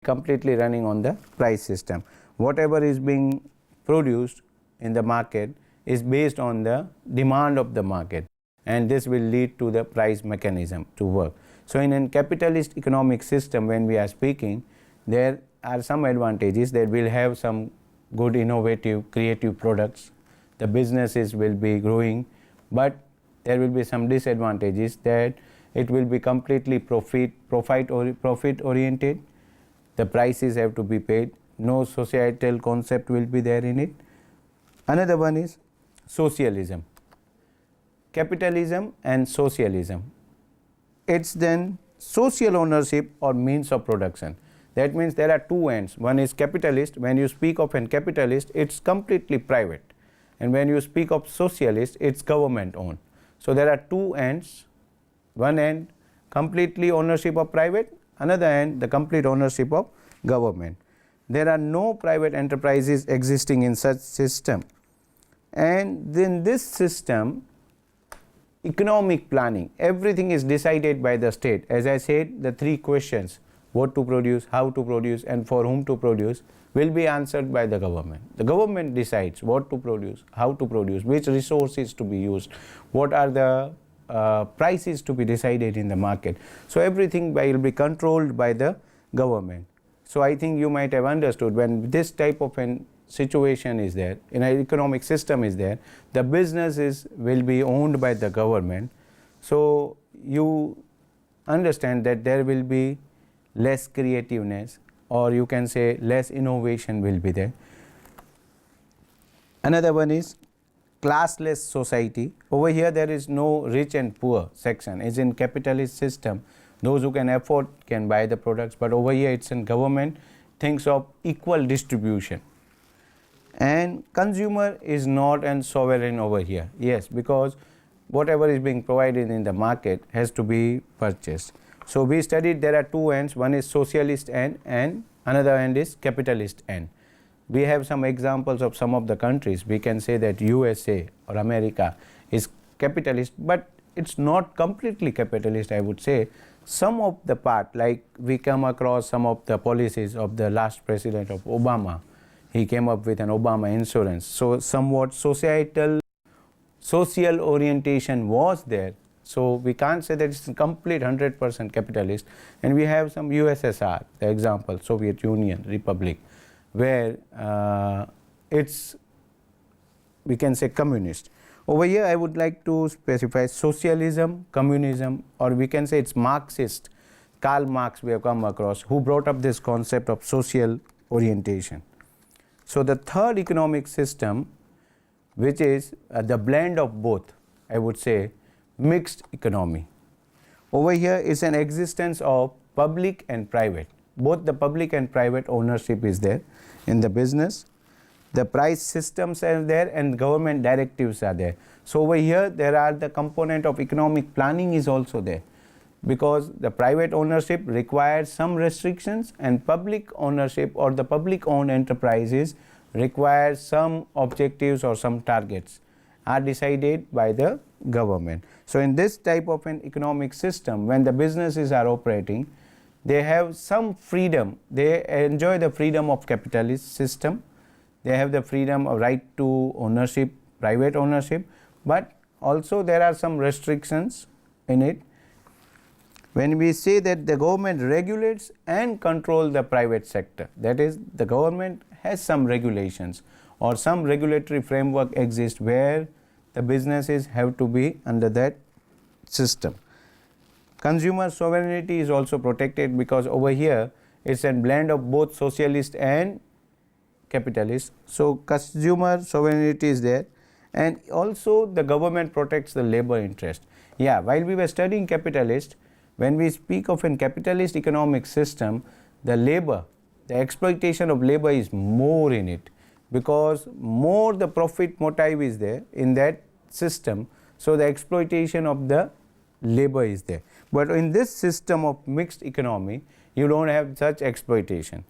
completely running on the price system. Whatever is being produced in the market is based on the demand of the market, and this will lead to the price mechanism to work. So in a capitalist economic system, when we are speaking, there are some advantages that will have some good innovative creative products, the businesses will be growing, but there will be some disadvantages that it will be completely profit oriented. The prices have to be paid, no societal concept will be there in it. Another one is socialism. Capitalism and socialism, it's then social ownership or means of production. That means there are two ends. One is capitalist. When you speak of a capitalist, it's completely private, and when you speak of socialist, it's government owned. So there are two ends. One end completely ownership of private, another end the complete ownership of government. There are no private enterprises existing in such system, and in this system, economic planning, everything is decided by the state. As I said, the three questions, what to produce, how to produce, and for whom to produce, will be answered by the government. The government decides what to produce, how to produce, which resources to be used, what are the prices to be decided in the market. So everything will be controlled by the government. So I think you might have understood, when this type of an situation is there, in an economic system is there, the businesses will be owned by the government. So you understand that there will be less creativeness, or you can say less innovation will be there. Another one is classless society. Over here there is no rich and poor section. As in capitalist system, those who can afford can buy the products, but over here it's in government thinks of equal distribution. And consumer is not an sovereign over here. Yes, because whatever is being provided in the market has to be purchased. So we studied there are two ends. One is socialist end and another end is capitalist end. We have some examples of some of the countries. We can say that USA or America is capitalist, but it's not completely capitalist, I would say. Some of the part, like we come across some of the policies of the last president of Obama. He came up with an Obama insurance. So somewhat social orientation was there. So we can't say that it's complete 100% capitalist. And we have some USSR, the example, Soviet Union, Republic, where it's, we can say, communist. Over here I would like to specify socialism, communism, or we can say it's Marxist. Karl Marx we have come across, who brought up this concept of social orientation. So the third economic system, which is the blend of both, I would say, mixed economy. Over here is an existence of public and private. Both the public and private ownership is there in the business. The price systems are there and government directives are there. So over here there are the component of economic planning is also there, because the private ownership requires some restrictions and public ownership or the public owned enterprises require some objectives or some targets are decided by the government. So in this type of an economic system, when the businesses are operating, they have some freedom. They enjoy the freedom of capitalist system. They have the freedom of right to ownership, private ownership, but also there are some restrictions in it. When we say that the government regulates and controls the private sector, that is, the government has some regulations or some regulatory framework exists where the businesses have to be under that system. Consumer sovereignty is also protected, because over here it's a blend of both socialist and capitalist. So consumer sovereignty is there, and also the government protects the labor interest. Yeah, while we were studying capitalist, when we speak of a capitalist economic system, the labor, the exploitation of labor is more in it, because more the profit motive is there in that system, so the exploitation of the labor is there. But in this system of mixed economy, you don't have such exploitation.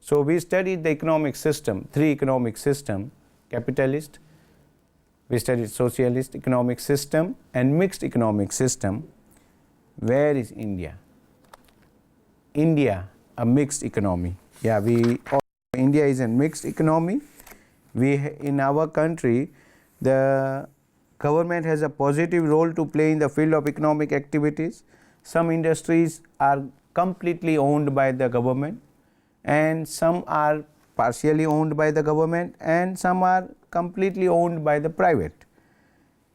So we studied the economic system, three economic system, capitalist, we studied socialist economic system and mixed economic system. Where is India? India a mixed economy. Yeah, India is a mixed economy. In our country, the government has a positive role to play in the field of economic activities. Some industries are completely owned by the government, and some are partially owned by the government, and some are completely owned by the private.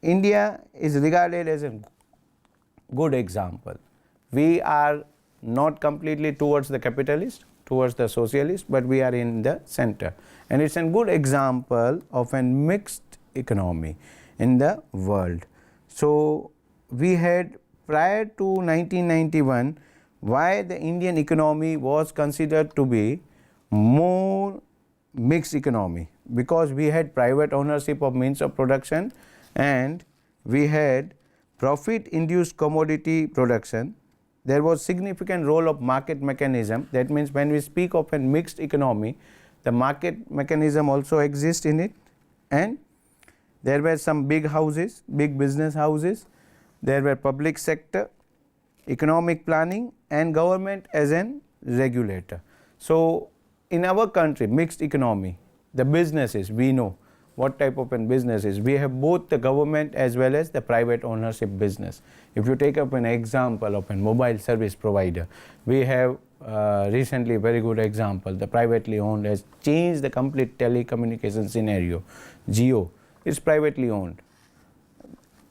India is regarded as a good example. We are not completely towards the capitalist, towards the socialist, but we are in the center, and it's a good example of a mixed economy in the world. So we had, prior to 1991, why the Indian economy was considered to be more mixed economy, because we had private ownership of means of production, and we had profit induced commodity production. There was significant role of market mechanism. That means when we speak of a mixed economy, the market mechanism also exists in it, and there were some big houses, big business houses, there were public sector, economic planning, and government as an regulator. So in our country, mixed economy, the businesses, we know what type of businesses. We have both the government as well as the private ownership business. If you take up an example of a mobile service provider, we have recently a very good example. The privately owned has changed the complete telecommunication scenario. Jio is privately owned.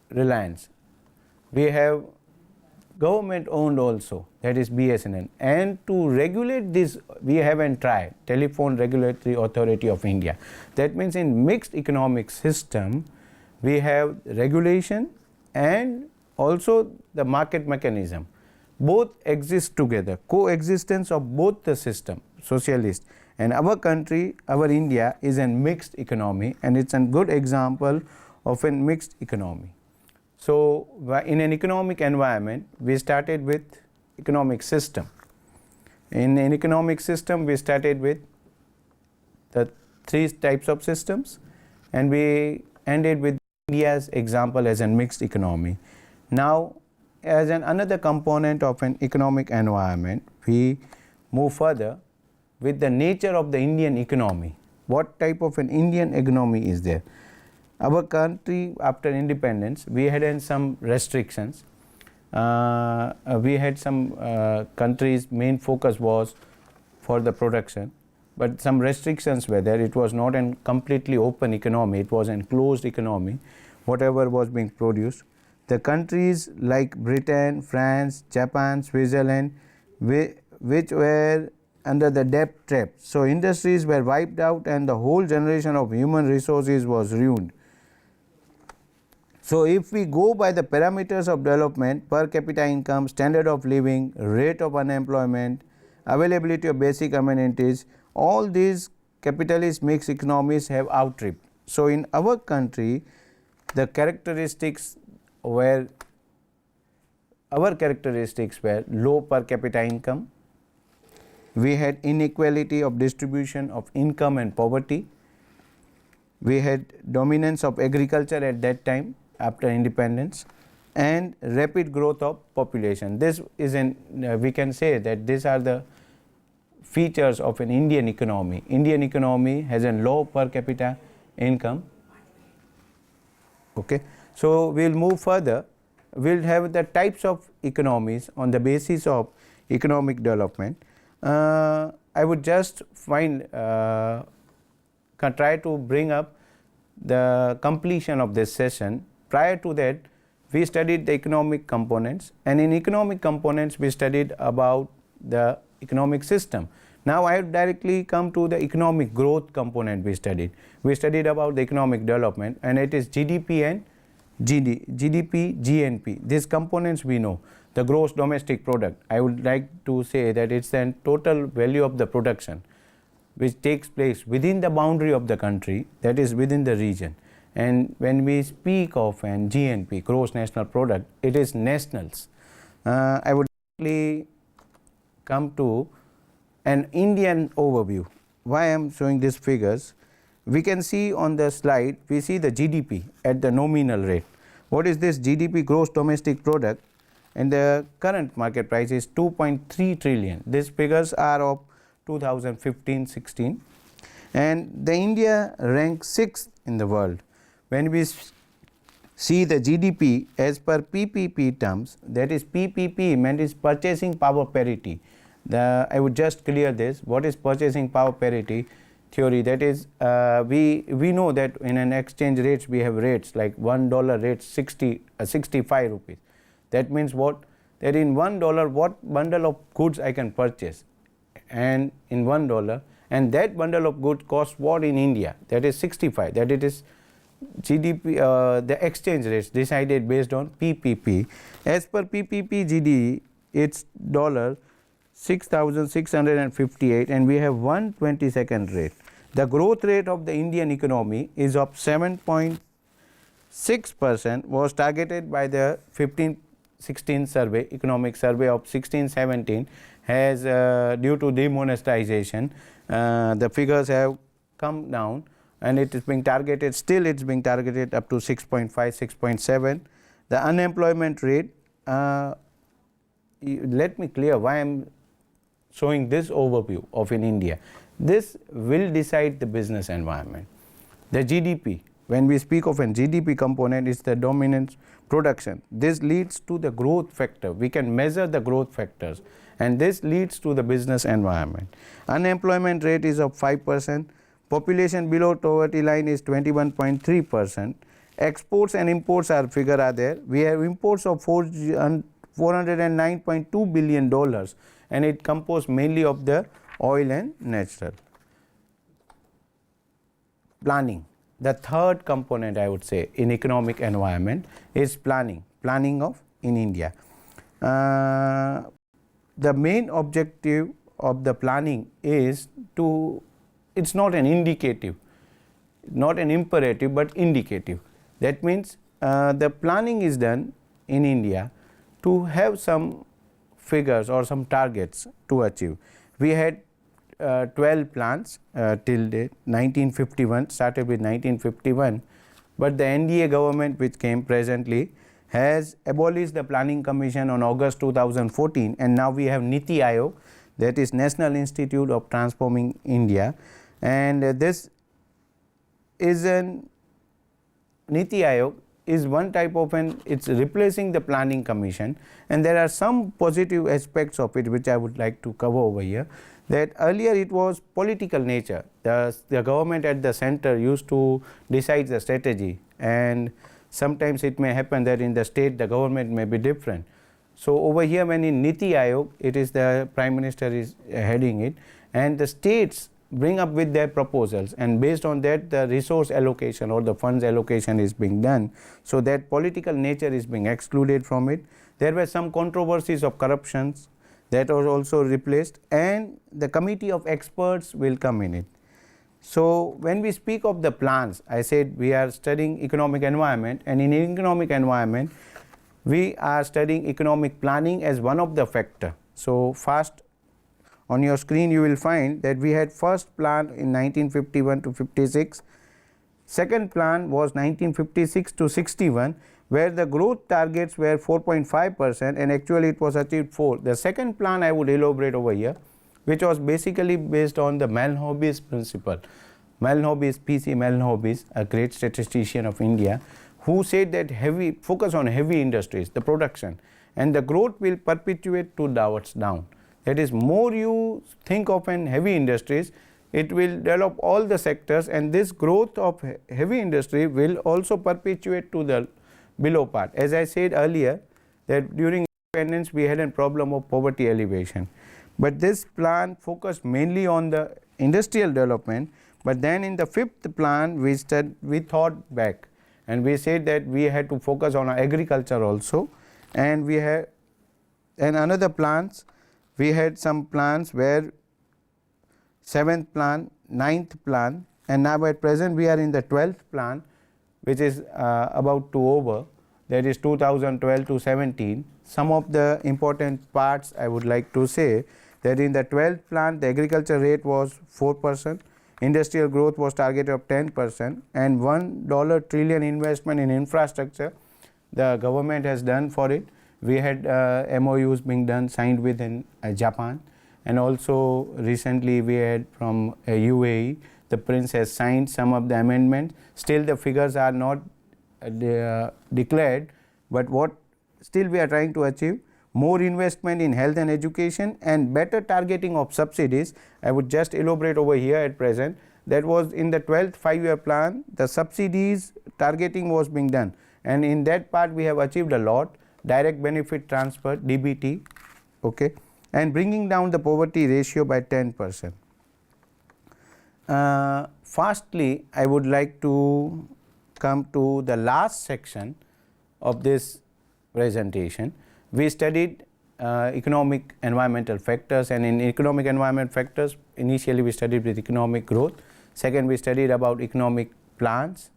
Reliance. We have government owned also, that is BSNL. And to regulate this, we haven't tried, Telephone Regulatory Authority of India. That means in mixed economic system, we have regulation and also the market mechanism. Both exist together, coexistence of both the system, socialist. And our country, our India, is a mixed economy, and it's a good example of a mixed economy. So in an economic environment, we started with economic system. In an economic system, we started with the three types of systems, and we ended with India's example as a mixed economy. Now, as another component of an economic environment, we move further with the nature of the Indian economy. What type of an Indian economy is there? Our country, after independence, we had some restrictions. We had some countries' main focus was for the production, but some restrictions were there. It was not a completely open economy, it was a closed economy, whatever was being produced. The countries like Britain, France, Japan, Switzerland, which were under the debt trap. So industries were wiped out and the whole generation of human resources was ruined. So if we go by the parameters of development, per capita income, standard of living, rate of unemployment, availability of basic amenities, all these capitalist mixed economies have outstripped. So in our country, the characteristics were, our characteristics were low per capita income. We had inequality of distribution of income and poverty. We had dominance of agriculture at that time after independence, and rapid growth of population. This is we can say that these are the features of an Indian economy. Indian economy has a low per capita income. Okay. So we'll move further. We'll have the types of economies on the basis of economic development. I would just try to bring up the completion of this session. Prior to that, we studied the economic components, and in economic components we studied about the economic system. Now I have directly come to the economic growth component we studied. We studied about the economic development, and it is GDP and GDP, GNP. These components we know. The gross domestic product, I would like to say that it's the total value of the production which takes place within the boundary of the country, that is within the region. And when we speak of an GNP, gross national product, it is nationals. I would actually come to an Indian overview. Why I am showing these figures? We can see on the slide, we see the GDP at the nominal rate. What is this GDP, gross domestic product? and the current market price is 2.3 trillion. These figures are of 2015-16, and the India ranks 6th in the world. When we see the GDP as per PPP terms, that is PPP meant is purchasing power parity. I would just clear this. What is purchasing power parity theory? That is, we know that in an exchange rates we have rates like $1 rate 65 rupees. That means what? That in $1 what bundle of goods I can purchase, and in $1, and that bundle of goods costs what in India? That is 65. That it is GDP, the exchange rates decided based on PPP. As per PPP GDP, it's $6,658, and we have 1/22 rate. The growth rate of the Indian economy is of 7.6%, was targeted by the 15-16 survey, economic survey of 16-17, has due to demonetization, the figures have come down, and it is being targeted, still it's being targeted up to 6.5, 6.7. The unemployment rate, let me clear why I am showing this overview of in India. This will decide the business environment. The GDP, when we speak of a GDP component, is the dominant production. This leads to the growth factor. We can measure the growth factors, and this leads to the business environment. Unemployment rate is of 5%. Population below poverty line is 21.3%. Exports and imports are there. We have imports of $409.2 billion, and it composed mainly of the oil and natural. Planning. The third component, I would say, in economic environment is planning of in India. The main objective of the planning is to, it's not an indicative, not an imperative, but indicative. That means the planning is done in India to have some figures or some targets to achieve. We had 12 plans till date, 1951, started with 1951, but the NDA government which came presently has abolished the Planning Commission on August 2014, and now we have NITI Aayog, that is National Institute of Transforming India, and this is an NITI Aayog is one type of it's replacing the Planning Commission, and there are some positive aspects of it which I would like to cover over here. That earlier it was political nature. The government at the center used to decide the strategy, and sometimes it may happen that in the state the government may be different. So over here, when in NITI Aayog, it is the Prime Minister is heading it, and the states bring up with their proposals, and based on that the resource allocation or the funds allocation is being done, so that political nature is being excluded from it. There were some controversies of corruptions that was also replaced, and the committee of experts will come in it. So when we speak of the plans, I said we are studying economic environment, and in economic environment we are studying economic planning as one of the factor. So first on your screen you will find that we had first plan in 1951 to 56, second plan was 1956 to 61, where the growth targets were 4.5%, and actually it was achieved 4. The second plan I would elaborate over here, which was basically based on the Malnobis principle. Malnobis, P.C. Malnobis, a great statistician of India, who said that focus on heavy industries, the production, and the growth will perpetuate towards down. That is, more you think of an heavy industries, it will develop all the sectors, and this growth of heavy industry will also perpetuate to the below part. As I said earlier, that during independence we had a problem of poverty elevation, but this plan focused mainly on the industrial development. But then in the fifth plan we thought back, and we said that we had to focus on agriculture also, and we had another plans. We had some plans where 7th plan, 9th plan, and now at present we are in the 12th plan, which is about to over, that is 2012 to 17. Some of the important parts I would like to say that in the 12th plan the agriculture rate was 4%, industrial growth was targeted of 10%, and $1 trillion investment in infrastructure the government has done for it. We had MOUs being done, signed with Japan, and also recently we had from UAE, the Prince has signed some of the amendments. Still the figures are not declared, but what still we are trying to achieve, more investment in health and education and better targeting of subsidies. I would just elaborate over here at present. That was in the 12th 5-year plan, the subsidies targeting was being done, and in that part we have achieved a lot. Direct benefit transfer, DBT, okay, and bringing down the poverty ratio by 10%. Fastly, I would like to come to the last section of this presentation. We studied economic environmental factors, and in economic environment factors, initially we studied with economic growth. Second, we studied about economic plans.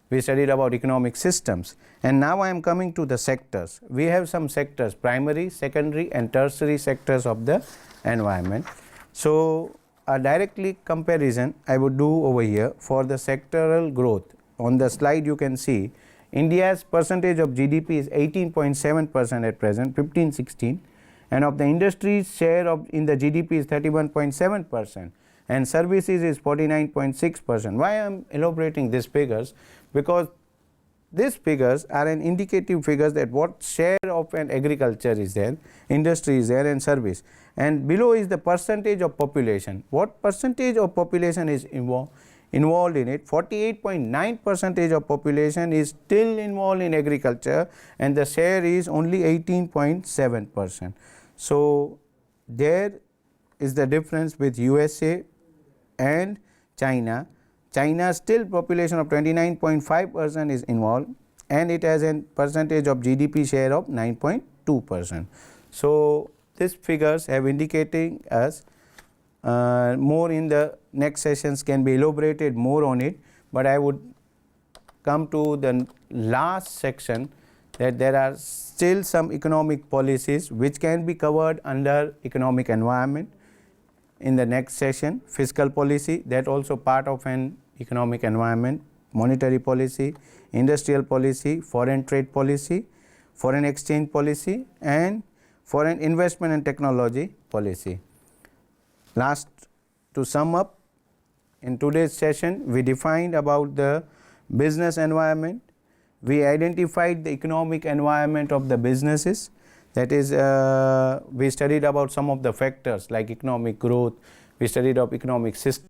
We studied about economic systems, and now I am coming to the sectors. We have some sectors, primary, secondary and tertiary sectors of the environment. So a directly comparison I would do over here for the sectoral growth. On the slide you can see India's percentage of GDP is 18.7% at present, 15-16, and of the industry's share of in the GDP is 31.7%, and services is 49.6%. Why I am elaborating these figures? Because these figures are an indicative figures that what share of an agriculture is there, industry is there, and service, and below is the percentage of population. What percentage of population is involved in it? 48.9% of population is still involved in agriculture, and the share is only 18.7%. So there is the difference with USA and China. China's still population of 29.5% is involved, and it has a percentage of GDP share of 9.2%. So these figures have indicating us more in the next sessions can be elaborated more on it, but I would come to the last section, that there are still some economic policies which can be covered under economic environment. In the next session, fiscal policy, that also part of an economic environment, monetary policy, industrial policy, foreign trade policy, foreign exchange policy, and foreign investment and technology policy. Last, to sum up, in today's session we defined about the business environment, we identified the economic environment of the businesses, that is we studied about some of the factors like economic growth, we studied of economic system.